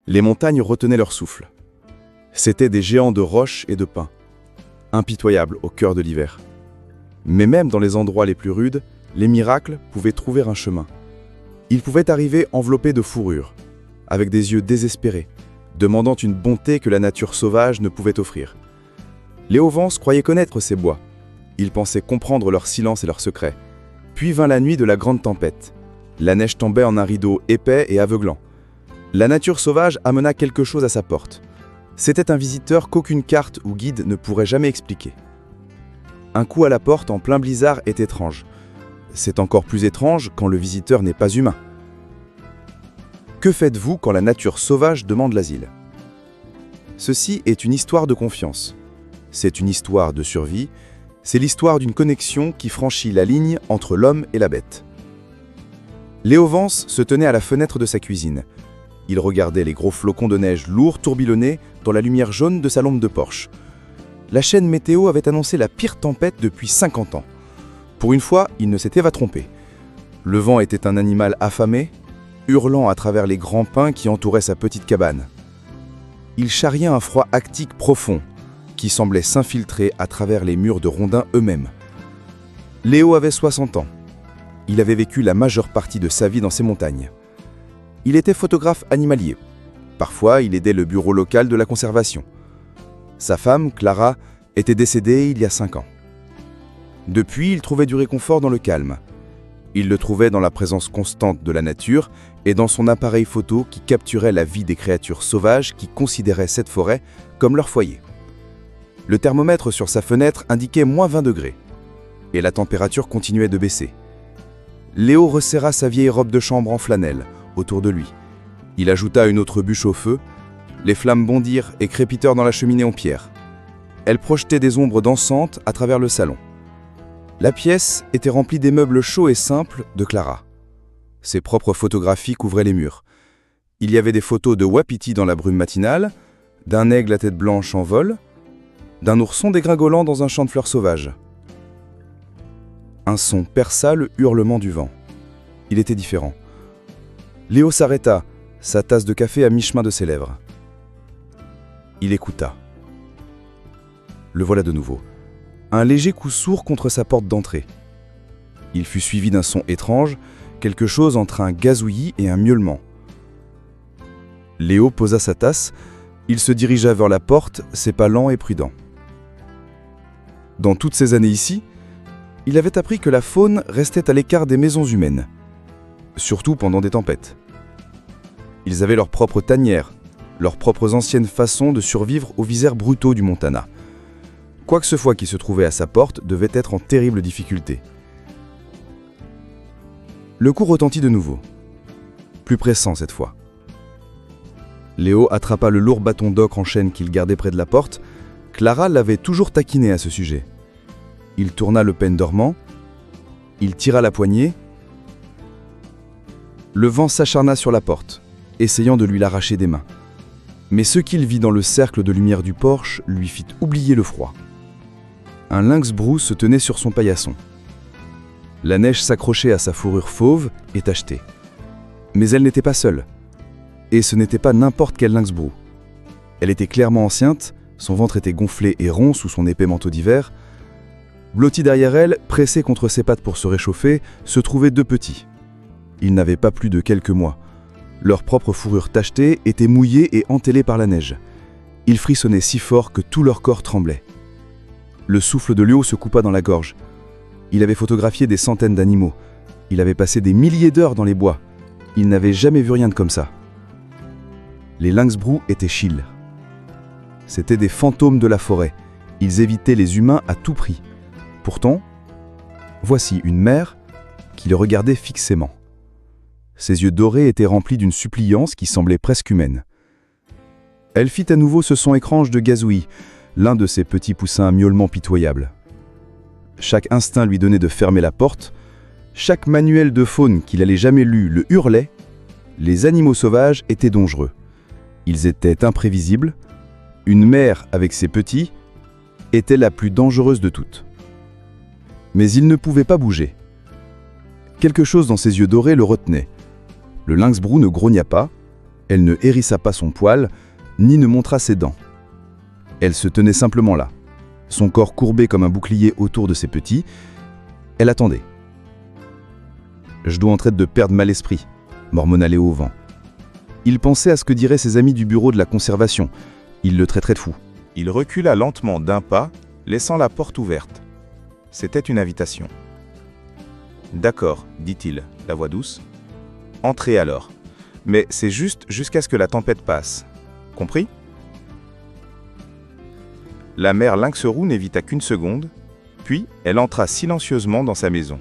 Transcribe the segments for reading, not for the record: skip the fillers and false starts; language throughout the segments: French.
Les montagnes retenaient leur souffle. C'étaient des géants de roches et de pins, impitoyables au cœur de l'hiver. Mais même dans les endroits les plus rudes, les miracles pouvaient trouver un chemin. Ils pouvaient arriver enveloppés de fourrure, avec des yeux désespérés, demandant une bonté que la nature sauvage ne pouvait offrir. Léo Vance croyait connaître ces bois. Il pensait comprendre leur silence et leurs secrets. Puis vint la nuit de la grande tempête. La neige tombait en un rideau épais et aveuglant. La nature sauvage amena quelque chose à sa porte. C'était un visiteur qu'aucune carte ou guide ne pourrait jamais expliquer. Un coup à la porte en plein blizzard est étrange. C'est encore plus étrange quand le visiteur n'est pas humain. Que faites-vous quand la nature sauvage demande l'asile? Ceci est une histoire de confiance. C'est une histoire de survie. C'est l'histoire d'une connexion qui franchit la ligne entre l'homme et la bête. Léo Vance se tenait à la fenêtre de sa cuisine. Il regardait les gros flocons de neige lourds tourbillonner dans la lumière jaune de sa lampe de Porsche. La chaîne météo avait annoncé la pire tempête depuis 50 ans. Pour une fois, il ne s'était pas trompé. Le vent était un animal affamé, hurlant à travers les grands pins qui entouraient sa petite cabane. Il charriait un froid arctique profond, qui semblait s'infiltrer à travers les murs de rondins eux-mêmes. Léo avait 60 ans. Il avait vécu la majeure partie de sa vie dans ces montagnes. Il était photographe animalier. Parfois, il aidait le bureau local de la conservation. Sa femme, Clara, était décédée il y a 5 ans. Depuis, il trouvait du réconfort dans le calme. Il le trouvait dans la présence constante de la nature et dans son appareil photo qui capturait la vie des créatures sauvages qui considéraient cette forêt comme leur foyer. Le thermomètre sur sa fenêtre indiquait moins 20 degrés. Et la température continuait de baisser. Léo resserra sa vieille robe de chambre en flanelle autour de lui. Il ajouta une autre bûche au feu. Les flammes bondirent et crépitèrent dans la cheminée en pierre. Elles projetaient des ombres dansantes à travers le salon. La pièce était remplie des meubles chauds et simples de Clara. Ses propres photographies couvraient les murs. Il y avait des photos de Wapiti dans la brume matinale, d'un aigle à tête blanche en vol, d'un ourson dégringolant dans un champ de fleurs sauvages. Un son perça le hurlement du vent. Il était différent. Léo s'arrêta, sa tasse de café à mi-chemin de ses lèvres. Il écouta. Le voilà de nouveau. Un léger coup sourd contre sa porte d'entrée. Il fut suivi d'un son étrange, quelque chose entre un gazouillis et un miaulement. Léo posa sa tasse, il se dirigea vers la porte, ses pas lents et prudents. Dans toutes ces années ici, il avait appris que la faune restait à l'écart des maisons humaines, surtout pendant des tempêtes. Ils avaient leurs propres tanières, leurs propres anciennes façons de survivre aux visaires brutaux du Montana. Quoi que ce soit qui se trouvait à sa porte devait être en terrible difficulté. Le coup retentit de nouveau, plus pressant cette fois. Léo attrapa le lourd bâton d'ocre en chêne qu'il gardait près de la porte. Clara l'avait toujours taquiné à ce sujet. Il tourna le pêne dormant, il tira la poignée. Le vent s'acharna sur la porte, essayant de lui l'arracher des mains. Mais ce qu'il vit dans le cercle de lumière du porche lui fit oublier le froid. Un lynx-brou se tenait sur son paillasson. La neige s'accrochait à sa fourrure fauve et tachetée. Mais elle n'était pas seule. Et ce n'était pas n'importe quel lynx-brou. Elle était clairement enceinte, son ventre était gonflé et rond sous son épais manteau d'hiver. Blotti derrière elle, pressé contre ses pattes pour se réchauffer, se trouvaient 2 petits. Ils n'avaient pas plus de quelques mois. Leur propre fourrure tachetée était mouillée et entellée par la neige. Ils frissonnaient si fort que tout leur corps tremblait. Le souffle de Léo se coupa dans la gorge. Il avait photographié des centaines d'animaux. Il avait passé des milliers d'heures dans les bois. Il n'avait jamais vu rien de comme ça. Les lynx-brous étaient chill. C'étaient des fantômes de la forêt. Ils évitaient les humains à tout prix. Pourtant, voici une mère qui les regardait fixement. Ses yeux dorés étaient remplis d'une suppliance qui semblait presque humaine. Elle fit à nouveau ce son étrange de gazouillis, l'un de ces petits poussins à miaulement pitoyables. Chaque instinct lui donnait de fermer la porte. Chaque manuel de faune qu'il allait jamais lu le hurlait. Les animaux sauvages étaient dangereux. Ils étaient imprévisibles. Une mère avec ses petits était la plus dangereuse de toutes. Mais il ne pouvait pas bouger. Quelque chose dans ses yeux dorés le retenait. Le lynx-brou ne grogna pas. Elle ne hérissa pas son poil, ni ne montra ses dents. Elle se tenait simplement là, son corps courbé comme un bouclier autour de ses petits. Elle attendait. « Je dois en train de perdre mal esprit », mormonna Léo au vent. Il pensait à ce que diraient ses amis du bureau de la conservation. Il le traiterait de fou. Il recula lentement d'un pas, laissant la porte ouverte. C'était une invitation. « D'accord, dit-il, la voix douce. « Entrez alors. Mais c'est juste jusqu'à ce que la tempête passe. Compris ?» La mère lynx-roux n'évita qu'une seconde, puis elle entra silencieusement dans sa maison.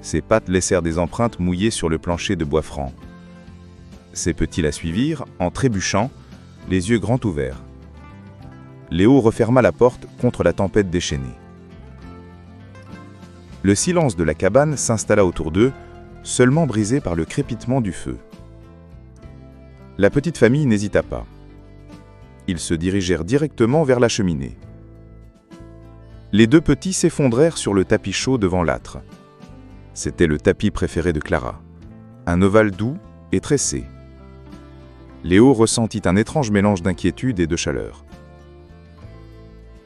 Ses pattes laissèrent des empreintes mouillées sur le plancher de bois franc. Ses petits la suivirent, en trébuchant, les yeux grands ouverts. Léo referma la porte contre la tempête déchaînée. Le silence de la cabane s'installa autour d'eux, seulement brisé par le crépitement du feu. La petite famille n'hésita pas. Ils se dirigèrent directement vers la cheminée. Les deux petits s'effondrèrent sur le tapis chaud devant l'âtre. C'était le tapis préféré de Clara, un ovale doux et tressé. Léo ressentit un étrange mélange d'inquiétude et de chaleur.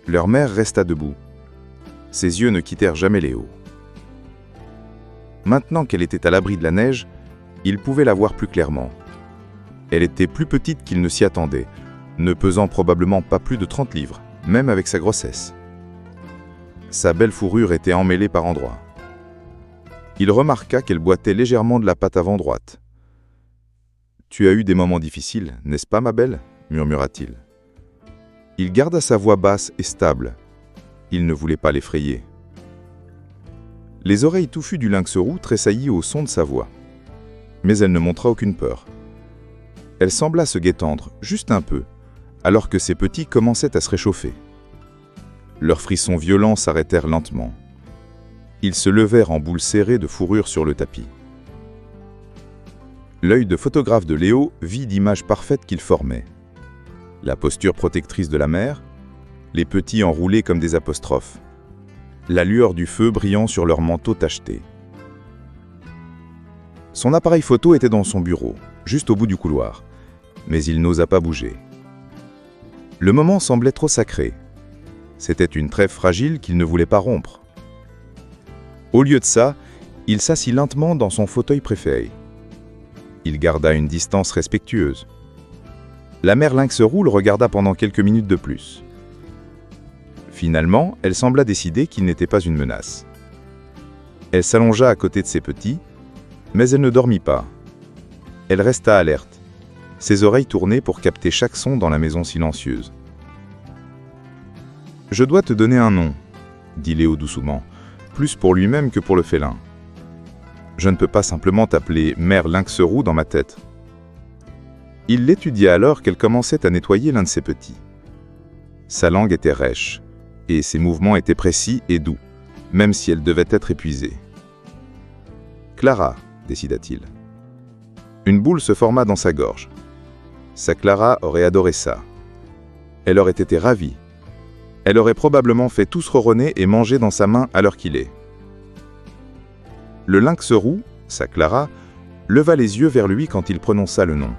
Leur mère resta debout. Ses yeux ne quittèrent jamais Léo. Maintenant qu'elle était à l'abri de la neige, il pouvait la voir plus clairement. Elle était plus petite qu'il ne s'y attendait, ne pesant probablement pas plus de 30 livres, même avec sa grossesse. Sa belle fourrure était emmêlée par endroits. Il remarqua qu'elle boitait légèrement de la patte avant droite. « Tu as eu des moments difficiles, n'est-ce pas, ma belle ?» murmura-t-il. Il garda sa voix basse et stable. Il ne voulait pas l'effrayer. Les oreilles touffues du lynx-roux tressaillit au son de sa voix. Mais elle ne montra aucune peur. Elle sembla se guétendre, juste un peu, alors que ses petits commençaient à se réchauffer. Leurs frissons violents s'arrêtèrent lentement. Ils se levèrent en boules serrées de fourrure sur le tapis. L'œil de photographe de Léo vit l'image parfaite qu'ils formaient. La posture protectrice de la mère, les petits enroulés comme des apostrophes, la lueur du feu brillant sur leurs manteaux tachetés. Son appareil photo était dans son bureau, juste au bout du couloir, mais il n'osa pas bouger. Le moment semblait trop sacré. C'était une trêve fragile qu'il ne voulait pas rompre. Au lieu de ça, il s'assit lentement dans son fauteuil préféré. Il garda une distance respectueuse. La mère lynx-roux le regarda pendant quelques minutes de plus. Finalement, elle sembla décider qu'il n'était pas une menace. Elle s'allongea à côté de ses petits, mais elle ne dormit pas. Elle resta alerte, ses oreilles tournées pour capter chaque son dans la maison silencieuse. « Je dois te donner un nom, » dit Léo doucement, plus pour lui-même que pour le félin. « Je ne peux pas simplement t'appeler mère lynx-roux dans ma tête. » Il l'étudia alors qu'elle commençait à nettoyer l'un de ses petits. Sa langue était rêche, et ses mouvements étaient précis et doux, même si elle devait être épuisée. « Clara », décida-t-il. Une boule se forma dans sa gorge. Sa Clara aurait adoré ça. Elle aurait été ravie. Elle aurait probablement fait tous ronronner et manger dans sa main à l'heure qu'il est. Le lynx-roux, sa Clara, leva les yeux vers lui quand il prononça le nom.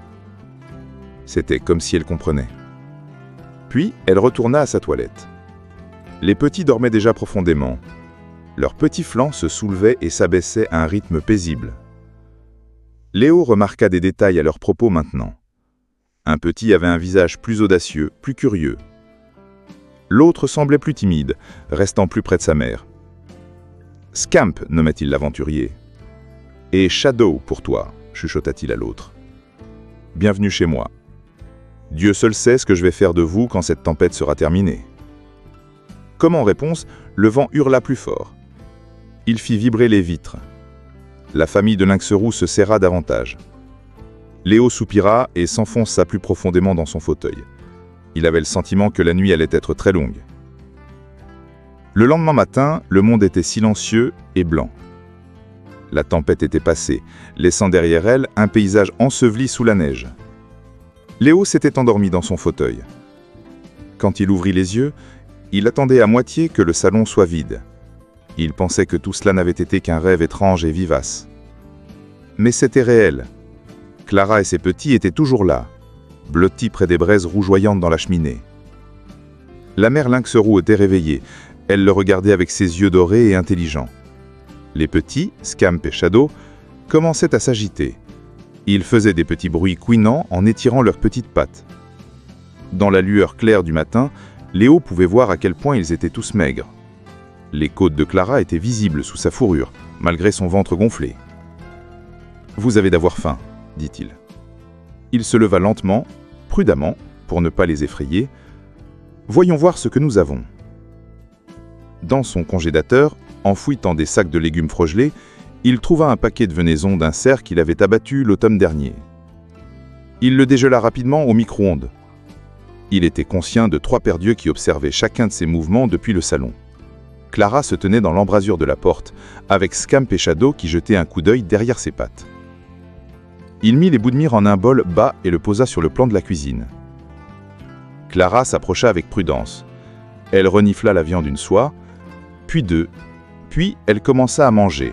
C'était comme si elle comprenait. Puis, elle retourna à sa toilette. Les petits dormaient déjà profondément. Leurs petits flancs se soulevaient et s'abaissaient à un rythme paisible. Léo remarqua des détails à leurs propos maintenant. Un petit avait un visage plus audacieux, plus curieux. L'autre semblait plus timide, restant plus près de sa mère. « Scamp » nommait-il l'aventurier. « Et Shadow pour toi » chuchota-t-il à l'autre. « Bienvenue chez moi. Dieu seul sait ce que je vais faire de vous quand cette tempête sera terminée. » Comme en réponse, le vent hurla plus fort. Il fit vibrer les vitres. La famille de lynx-roux se serra davantage. Léo soupira et s'enfonça plus profondément dans son fauteuil. Il avait le sentiment que la nuit allait être très longue. Le lendemain matin, le monde était silencieux et blanc. La tempête était passée, laissant derrière elle un paysage enseveli sous la neige. Léo s'était endormi dans son fauteuil. Quand il ouvrit les yeux, il attendait à moitié que le salon soit vide. Il pensait que tout cela n'avait été qu'un rêve étrange et vivace. Mais c'était réel. Clara et ses petits étaient toujours là, blottis près des braises rougeoyantes dans la cheminée. La mère lynx roux était réveillée. Elle le regardait avec ses yeux dorés et intelligents. Les petits, Scamp et Shadow, commençaient à s'agiter. Ils faisaient des petits bruits couinants en étirant leurs petites pattes. Dans la lueur claire du matin, Léo pouvait voir à quel point ils étaient tous maigres. Les côtes de Clara étaient visibles sous sa fourrure, malgré son ventre gonflé. « Vous avez d'avoir faim », dit-il. Il se leva lentement, prudemment, pour ne pas les effrayer. « Voyons voir ce que nous avons. » Dans son congélateur, en fouillant des sacs de légumes frogelés, il trouva un paquet de venaison d'un cerf qu'il avait abattu l'automne dernier. Il le dégela rapidement au micro-ondes. Il était conscient de 3 paires d'yeux qui observaient chacun de ses mouvements depuis le salon. Clara se tenait dans l'embrasure de la porte, avec Scamp et Shadow qui jetaient un coup d'œil derrière ses pattes. Il mit les bouts de mire en un bol bas et le posa sur le plan de la cuisine. Clara s'approcha avec prudence. Elle renifla la viande une soie, puis 2, puis elle commença à manger.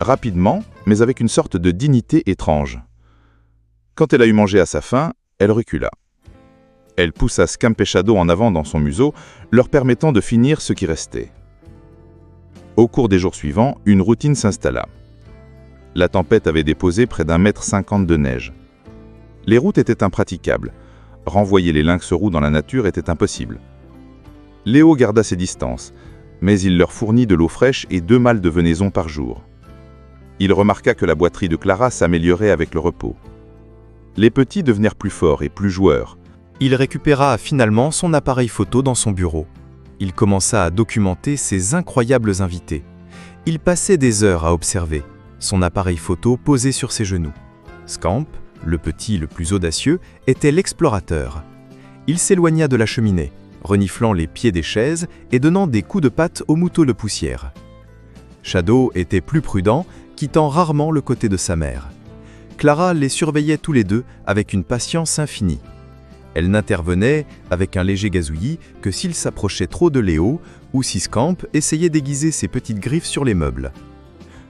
Rapidement, mais avec une sorte de dignité étrange. Quand elle a eu mangé à sa faim, elle recula. Elle poussa Scamp et Shadow en avant dans son museau, leur permettant de finir ce qui restait. Au cours des jours suivants, une routine s'installa. La tempête avait déposé près d'1,50 m de neige. Les routes étaient impraticables. Renvoyer les lynx roux dans la nature était impossible. Léo garda ses distances, mais il leur fournit de l'eau fraîche et 2 mâles de venaison par jour. Il remarqua que la boiterie de Clara s'améliorait avec le repos. Les petits devinrent plus forts et plus joueurs. Il récupéra finalement son appareil photo dans son bureau. Il commença à documenter ses incroyables invités. Il passait des heures à observer, son appareil photo posé sur ses genoux. Scamp, le petit le plus audacieux, était l'explorateur. Il s'éloigna de la cheminée, reniflant les pieds des chaises et donnant des coups de patte aux moutons de poussière. Shadow était plus prudent, quittant rarement le côté de sa mère. Clara les surveillait tous les deux avec une patience infinie. Elle n'intervenait, avec un léger gazouillis, que s'il s'approchait trop de Léo ou si Scamp essayait d'aiguiser ses petites griffes sur les meubles.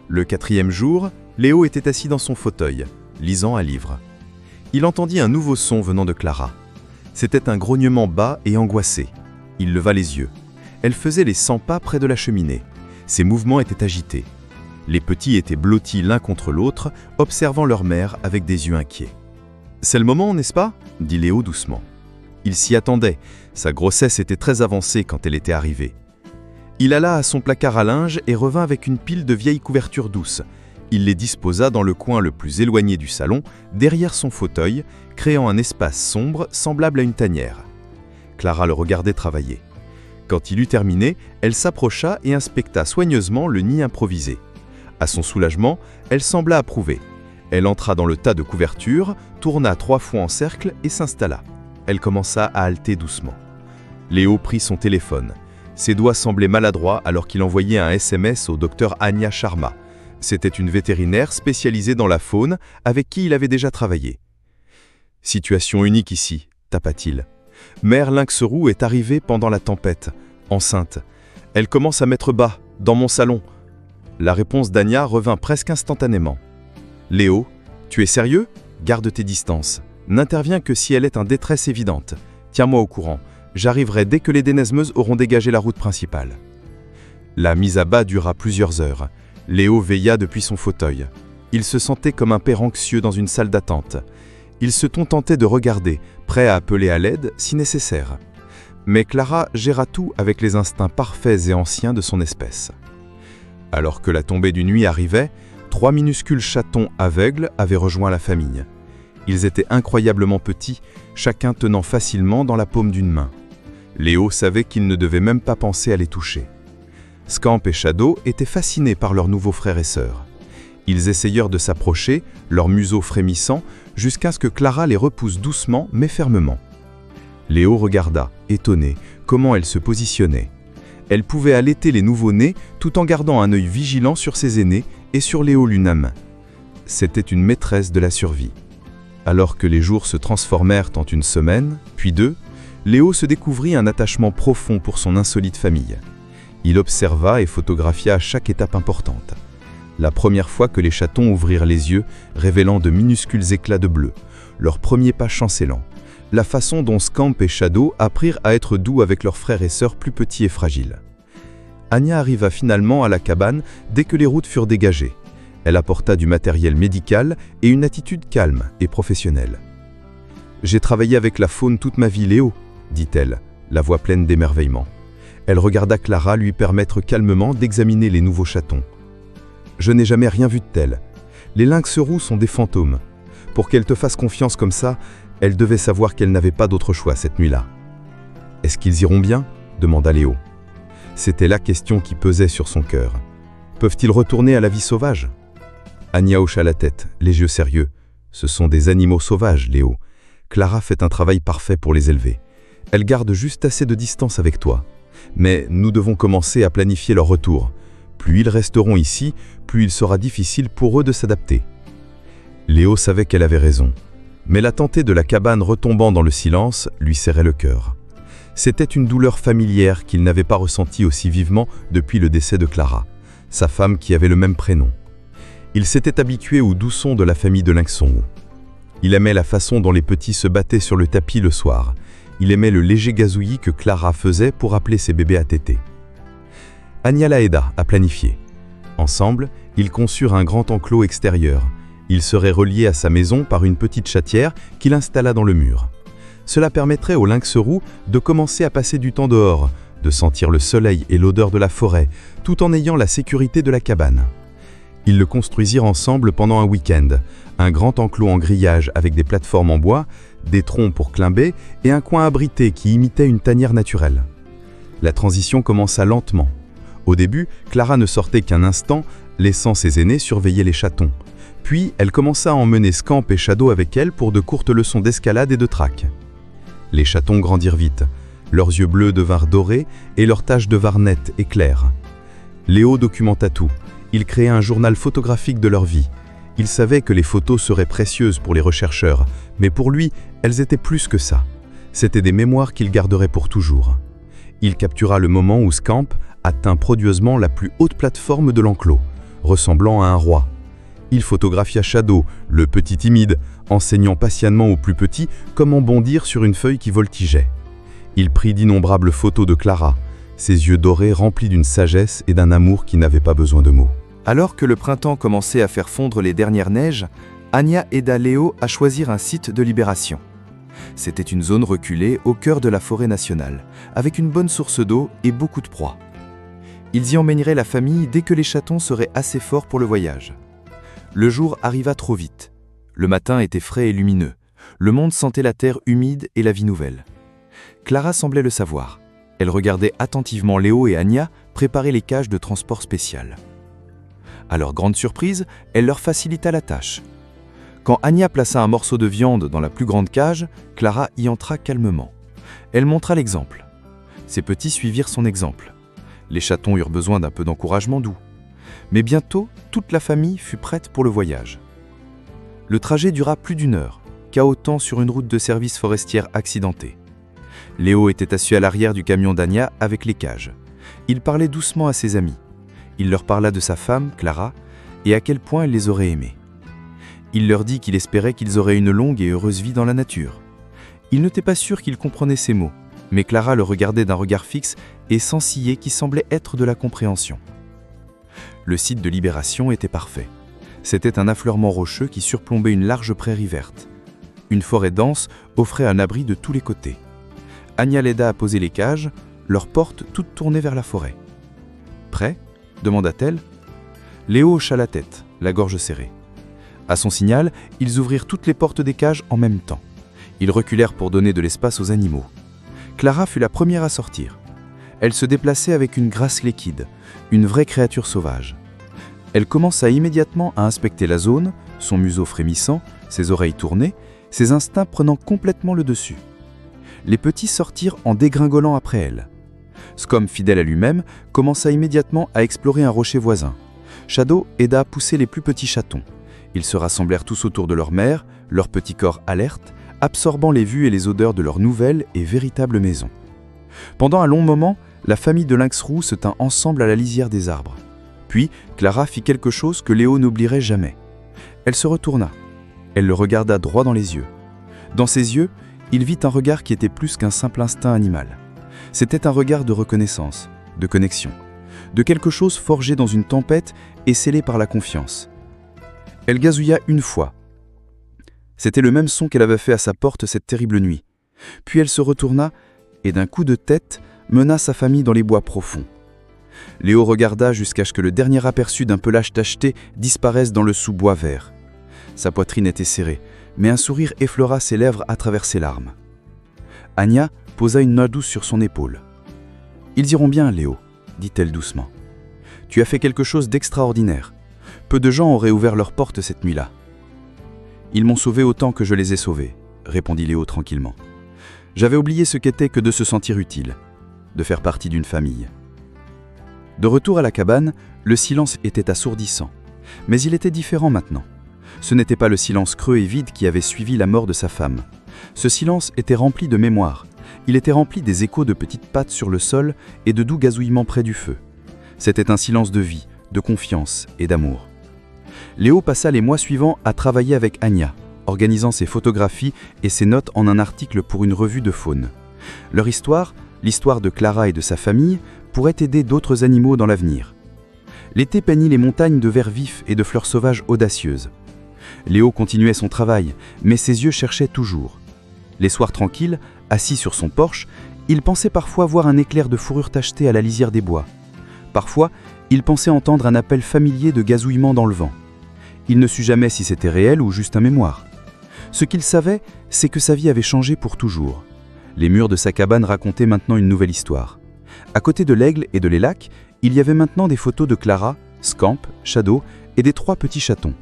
Le 4e jour, Léo était assis dans son fauteuil, lisant un livre. Il entendit un nouveau son venant de Clara. C'était un grognement bas et angoissé. Il leva les yeux. Elle faisait les 100 pas près de la cheminée. Ses mouvements étaient agités. Les petits étaient blottis l'un contre l'autre, observant leur mère avec des yeux inquiets. « C'est le moment, n'est-ce pas ?» dit Léo doucement. Il s'y attendait. Sa grossesse était très avancée quand elle était arrivée. Il alla à son placard à linge et revint avec une pile de vieilles couvertures douces. Il les disposa dans le coin le plus éloigné du salon, derrière son fauteuil, créant un espace sombre semblable à une tanière. Clara le regardait travailler. Quand il eut terminé, elle s'approcha et inspecta soigneusement le nid improvisé. À son soulagement, elle sembla approuver. Elle entra dans le tas de couvertures, tourna 3 fois en cercle et s'installa. Elle commença à halter doucement. Léo prit son téléphone. Ses doigts semblaient maladroits alors qu'il envoyait un SMS au docteur Anya Sharma. C'était une vétérinaire spécialisée dans la faune avec qui il avait déjà travaillé. « Situation unique ici », tapa-t-il. « Mère lynx roux est arrivée pendant la tempête, enceinte. Elle commence à mettre bas, dans mon salon. » La réponse d'Anya revint presque instantanément. « Léo, tu es sérieux ? Garde tes distances. N'interviens que si elle est en détresse évidente. Tiens-moi au courant. J'arriverai dès que les déneigeuses auront dégagé la route principale. » La mise à bas dura plusieurs heures. Léo veilla depuis son fauteuil. Il se sentait comme un père anxieux dans une salle d'attente. Il se contentait de regarder, prêt à appeler à l'aide si nécessaire. Mais Clara géra tout avec les instincts parfaits et anciens de son espèce. Alors que la tombée du nuit arrivait, 3 minuscules chatons aveugles avaient rejoint la famille. Ils étaient incroyablement petits, chacun tenant facilement dans la paume d'une main. Léo savait qu'il ne devait même pas penser à les toucher. Scamp et Shadow étaient fascinés par leurs nouveaux frères et sœurs. Ils essayèrent de s'approcher, leurs museaux frémissant, jusqu'à ce que Clara les repousse doucement mais fermement. Léo regarda, étonné, comment elle se positionnait. Elle pouvait allaiter les nouveau-nés tout en gardant un œil vigilant sur ses aînés et sur Léo lui-même. C'était une maîtresse de la survie. Alors que les jours se transformèrent en une semaine, puis 2, Léo se découvrit un attachement profond pour son insolite famille. Il observa et photographia chaque étape importante. la première fois que les chatons ouvrirent les yeux, révélant de minuscules éclats de bleu, leur premier pas chancelant, la façon dont Scamp et Shadow apprirent à être doux avec leurs frères et sœurs plus petits et fragiles. Anya arriva finalement à la cabane dès que les routes furent dégagées. Elle apporta du matériel médical et une attitude calme et professionnelle. « J'ai travaillé avec la faune toute ma vie, Léo, » dit-elle, la voix pleine d'émerveillement. Elle regarda Clara lui permettre calmement d'examiner les nouveaux chatons. « Je n'ai jamais rien vu de tel. Les lynx roux sont des fantômes. Pour qu'elle te fasse confiance comme ça, elle devait savoir qu'elle n'avait pas d'autre choix cette nuit-là. »« Est-ce qu'ils iront bien ?» demanda Léo. C'était la question qui pesait sur son cœur. « Peuvent-ils retourner à la vie sauvage ?» Anya hocha la tête, les yeux sérieux. « Ce sont des animaux sauvages, Léo. Clara fait un travail parfait pour les élever. Elle garde juste assez de distance avec toi. Mais nous devons commencer à planifier leur retour. Plus ils resteront ici, plus il sera difficile pour eux de s'adapter. » Léo savait qu'elle avait raison. Mais la tentée de la cabane retombant dans le silence lui serrait le cœur. C'était une douleur familière qu'il n'avait pas ressentie aussi vivement depuis le décès de Clara, sa femme qui avait le même prénom. Il s'était habitué aux doux sons de la famille de Lynxon. Il aimait la façon dont les petits se battaient sur le tapis le soir. Il aimait le léger gazouillis que Clara faisait pour appeler ses bébés à téter. Anya la aida à planifier. Ensemble, ils conçurent un grand enclos extérieur. Il serait relié à sa maison par une petite chatière qu'il installa dans le mur. Cela permettrait aux lynx roux de commencer à passer du temps dehors, de sentir le soleil et l'odeur de la forêt, tout en ayant la sécurité de la cabane. Ils le construisirent ensemble pendant un week-end, un grand enclos en grillage avec des plateformes en bois, des troncs pour climber et un coin abrité qui imitait une tanière naturelle. La transition commença lentement. Au début, Clara ne sortait qu'un instant, laissant ses aînés surveiller les chatons. Puis, elle commença à emmener Scamp et Shadow avec elle pour de courtes leçons d'escalade et de track. Les chatons grandirent vite. Leurs yeux bleus devinrent dorés et leurs taches devinrent nettes et claires. Léo documenta tout. Il créait un journal photographique de leur vie. Il savait que les photos seraient précieuses pour les rechercheurs, mais pour lui, elles étaient plus que ça. C'étaient des mémoires qu'il garderait pour toujours. Il captura le moment où Scamp atteint prodieusement la plus haute plateforme de l'enclos, ressemblant à un roi. Il photographia Shadow, le petit timide, enseignant patiemment aux plus petits comment bondir sur une feuille qui voltigeait. Il prit d'innombrables photos de Clara, ses yeux dorés remplis d'une sagesse et d'un amour qui n'avait pas besoin de mots. Alors que le printemps commençait à faire fondre les dernières neiges, Anya aida Léo à choisir un site de libération. C'était une zone reculée au cœur de la forêt nationale, avec une bonne source d'eau et beaucoup de proies. Ils y emmèneraient la famille dès que les chatons seraient assez forts pour le voyage. Le jour arriva trop vite. Le matin était frais et lumineux. Le monde sentait la terre humide et la vie nouvelle. Clara semblait le savoir. Elle regardait attentivement Léo et Anya préparer les cages de transport spécial. À leur grande surprise, elle leur facilita la tâche. Quand Anya plaça un morceau de viande dans la plus grande cage, Clara y entra calmement. Elle montra l'exemple. Ses petits suivirent son exemple. Les chatons eurent besoin d'un peu d'encouragement doux. Mais bientôt, toute la famille fut prête pour le voyage. Le trajet dura plus d'1 heure, cahotant sur une route de service forestière accidentée. Léo était assis à l'arrière du camion d'Anya avec les cages. Il parlait doucement à ses amis. Il leur parla de sa femme, Clara, et à quel point elle les aurait aimés. Il leur dit qu'il espérait qu'ils auraient une longue et heureuse vie dans la nature. Il n'était pas sûr qu'il comprenait ces mots, mais Clara le regardait d'un regard fixe et sans ciller qui semblait être de la compréhension. Le site de libération était parfait. C'était un affleurement rocheux qui surplombait une large prairie verte. Une forêt dense offrait un abri de tous les côtés. Anya l'aida à poser les cages, leurs portes toutes tournées vers la forêt. « Prêt ?» demanda-t-elle. Léo hocha la tête, la gorge serrée. À son signal, ils ouvrirent toutes les portes des cages en même temps. Ils reculèrent pour donner de l'espace aux animaux. Clara fut la première à sortir. Elle se déplaçait avec une grâce liquide, une vraie créature sauvage. Elle commença immédiatement à inspecter la zone, son museau frémissant, ses oreilles tournées, ses instincts prenant complètement le dessus. Les petits sortirent en dégringolant après elle. Scamp, fidèle à lui-même, commença immédiatement à explorer un rocher voisin. Shadow aida à pousser les plus petits chatons. Ils se rassemblèrent tous autour de leur mère, leur petit corps alerte, absorbant les vues et les odeurs de leur nouvelle et véritable maison. Pendant un long moment, la famille de lynx roux se tint ensemble à la lisière des arbres. Puis, Clara fit quelque chose que Léo n'oublierait jamais. Elle se retourna. Elle le regarda droit dans les yeux. Dans ses yeux, il vit un regard qui était plus qu'un simple instinct animal. C'était un regard de reconnaissance, de connexion, de quelque chose forgé dans une tempête et scellé par la confiance. Elle gazouilla une fois. C'était le même son qu'elle avait fait à sa porte cette terrible nuit. Puis elle se retourna et d'un coup de tête mena sa famille dans les bois profonds. Léo regarda jusqu'à ce que le dernier aperçu d'un pelage tacheté disparaisse dans le sous-bois vert. Sa poitrine était serrée, mais un sourire effleura ses lèvres à travers ses larmes. Anya posa une main douce sur son épaule. « Ils iront bien, Léo, » dit-elle doucement. « Tu as fait quelque chose d'extraordinaire. Peu de gens auraient ouvert leurs portes cette nuit-là. »« Ils m'ont sauvé autant que je les ai sauvés, » répondit Léo tranquillement. « J'avais oublié ce qu'était que de se sentir utile, de faire partie d'une famille. » De retour à la cabane, le silence était assourdissant. Mais il était différent maintenant. Ce n'était pas le silence creux et vide qui avait suivi la mort de sa femme. Ce silence était rempli de mémoire. Il était rempli des échos de petites pattes sur le sol et de doux gazouillements près du feu. C'était un silence de vie, de confiance et d'amour. Léo passa les mois suivants à travailler avec Anya, organisant ses photographies et ses notes en un article pour une revue de faune. Leur histoire, l'histoire de Clara et de sa famille, pourrait aider d'autres animaux dans l'avenir. L'été peignit les montagnes de vert vif et de fleurs sauvages audacieuses. Léo continuait son travail, mais ses yeux cherchaient toujours. Les soirs tranquilles, assis sur son porche, il pensait parfois voir un éclair de fourrure tachetée à la lisière des bois. Parfois, il pensait entendre un appel familier de gazouillement dans le vent. Il ne sut jamais si c'était réel ou juste un mémoire. Ce qu'il savait, c'est que sa vie avait changé pour toujours. Les murs de sa cabane racontaient maintenant une nouvelle histoire. À côté de l'aigle et de l'élac, il y avait maintenant des photos de Clara, Scamp, Shadow et des 3 petits chatons.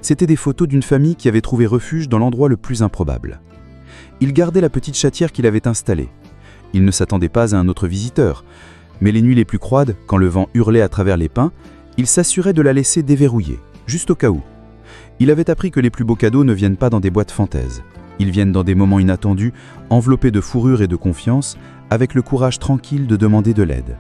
C'étaient des photos d'une famille qui avait trouvé refuge dans l'endroit le plus improbable. Il gardait la petite chatière qu'il avait installée. Il ne s'attendait pas à un autre visiteur, mais les nuits les plus froides, quand le vent hurlait à travers les pins, il s'assurait de la laisser déverrouiller, juste au cas où. Il avait appris que les plus beaux cadeaux ne viennent pas dans des boîtes fantaises. Ils viennent dans des moments inattendus, enveloppés de fourrure et de confiance, avec le courage tranquille de demander de l'aide.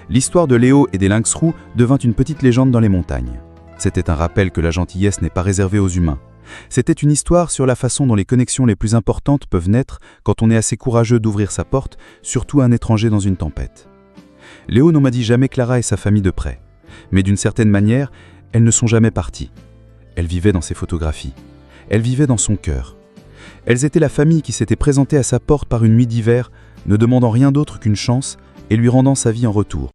L'histoire de Léo et des lynx roux devint une petite légende dans les montagnes. C'était un rappel que la gentillesse n'est pas réservée aux humains. C'était une histoire sur la façon dont les connexions les plus importantes peuvent naître quand on est assez courageux d'ouvrir sa porte, surtout à un étranger dans une tempête. Léo n'en m'a dit jamais Clara et sa famille de près, mais d'une certaine manière, elles ne sont jamais parties. Elles vivaient dans ses photographies. Elles vivaient dans son cœur. Elles étaient la famille qui s'était présentée à sa porte par une nuit d'hiver, ne demandant rien d'autre qu'une chance et lui rendant sa vie en retour.